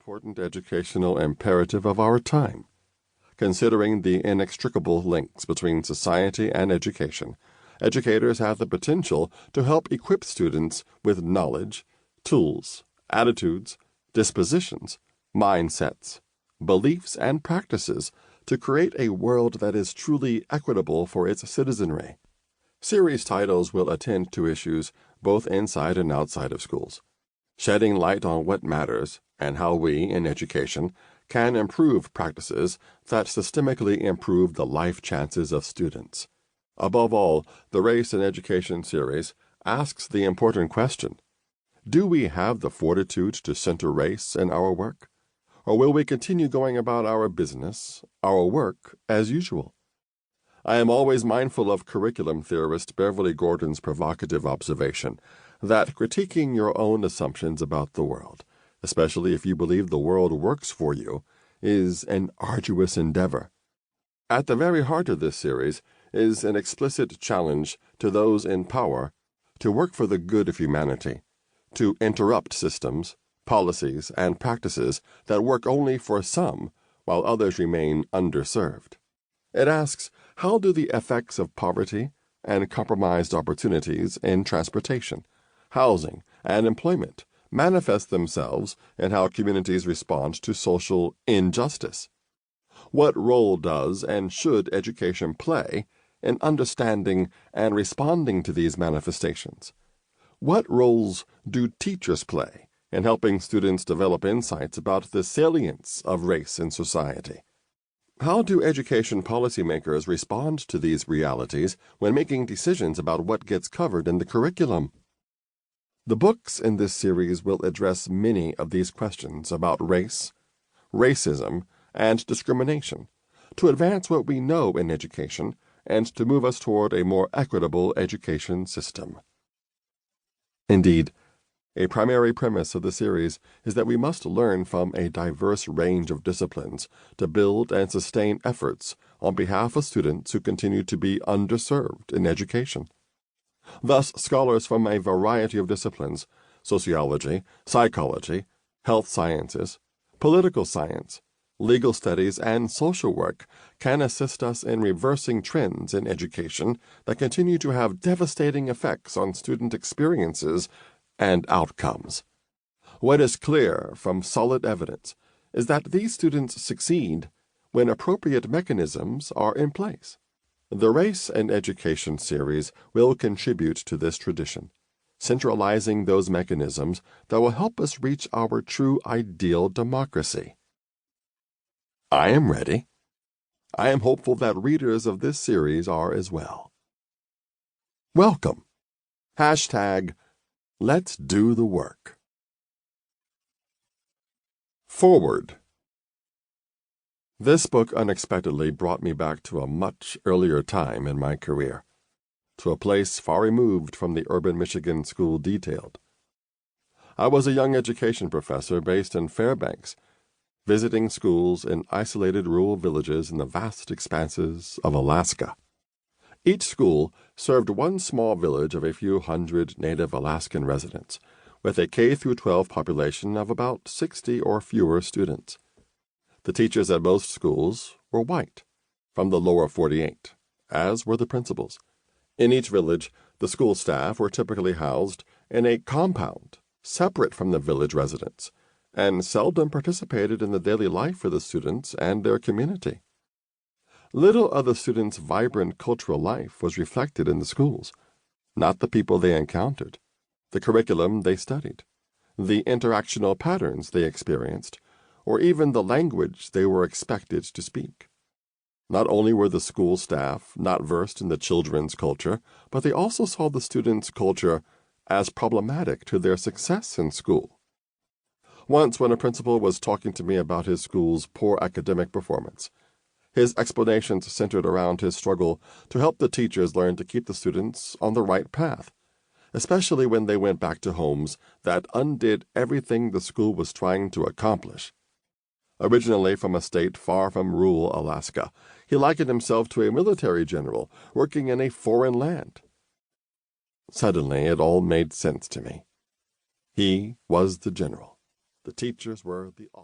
important educational imperative of our time. Considering the inextricable links between society and education, educators have the potential to help equip students with knowledge, tools, attitudes, dispositions, mindsets, beliefs, and practices to create a world that is truly equitable for its citizenry. Series titles will attend to issues both inside and outside of schools, shedding light on what matters and how we, in education, can improve practices that systemically improve the life chances of students. Above all, the Race in Education series asks the important question: do we have the fortitude to center race in our work? Or will we continue going about our business, our work, as usual? I am always mindful of curriculum theorist Beverly Gordon's provocative observation that critiquing your own assumptions about the world, especially if you believe the world works for you, is an arduous endeavor. At the very heart of this series is an explicit challenge to those in power to work for the good of humanity, to interrupt systems, policies, and practices that work only for some while others remain underserved. It asks, how do the effects of poverty and compromised opportunities in transportation, housing, and employment manifest themselves in how communities respond to social injustice? What role does and should education play in understanding and responding to these manifestations? What roles do teachers play in helping students develop insights about the salience of race in society? How do education policymakers respond to these realities when making decisions about what gets covered in the curriculum? The books in this series will address many of these questions about race, racism, and discrimination to advance what we know in education and to move us toward a more equitable education system. Indeed, a primary premise of the series is that we must learn from a diverse range of disciplines to build and sustain efforts on behalf of students who continue to be underserved in education. Thus, scholars from a variety of disciplines, sociology, psychology, health sciences, political science, legal studies, and social work can assist us in reversing trends in education that continue to have devastating effects on student experiences and outcomes. What is clear from solid evidence is that these students succeed when appropriate mechanisms are in place. The Race and Education series will contribute to this tradition, centralizing those mechanisms that will help us reach our true ideal democracy. I am ready. I am hopeful that readers of this series are as well. Welcome. Hashtag Let's do the work. Forward. This book unexpectedly brought me back to a much earlier time in my career, to a place far removed from the urban Michigan school detailed. I was a young education professor based in Fairbanks, visiting schools in isolated rural villages in the vast expanses of Alaska. Each school served one small village of a few hundred native Alaskan residents, with a K-12 population of about 60 or fewer students. The teachers at most schools were white, from the lower 48, as were the principals. In each village, the school staff were typically housed in a compound, separate from the village residents, and seldom participated in the daily life of the students and their community. Little of the students' vibrant cultural life was reflected in the schools, not the people they encountered, the curriculum they studied, the interactional patterns they experienced, or even the language they were expected to speak. Not only were the school staff not versed in the children's culture, but they also saw the students' culture as problematic to their success in school. Once, when a principal was talking to me about his school's poor academic performance, his explanations centered around his struggle to help the teachers learn to keep the students on the right path, especially when they went back to homes that undid everything the school was trying to accomplish. Originally from a state far from rural Alaska, he likened himself to a military general working in a foreign land. Suddenly, it all made sense to me. He was the general. The teachers were the officers.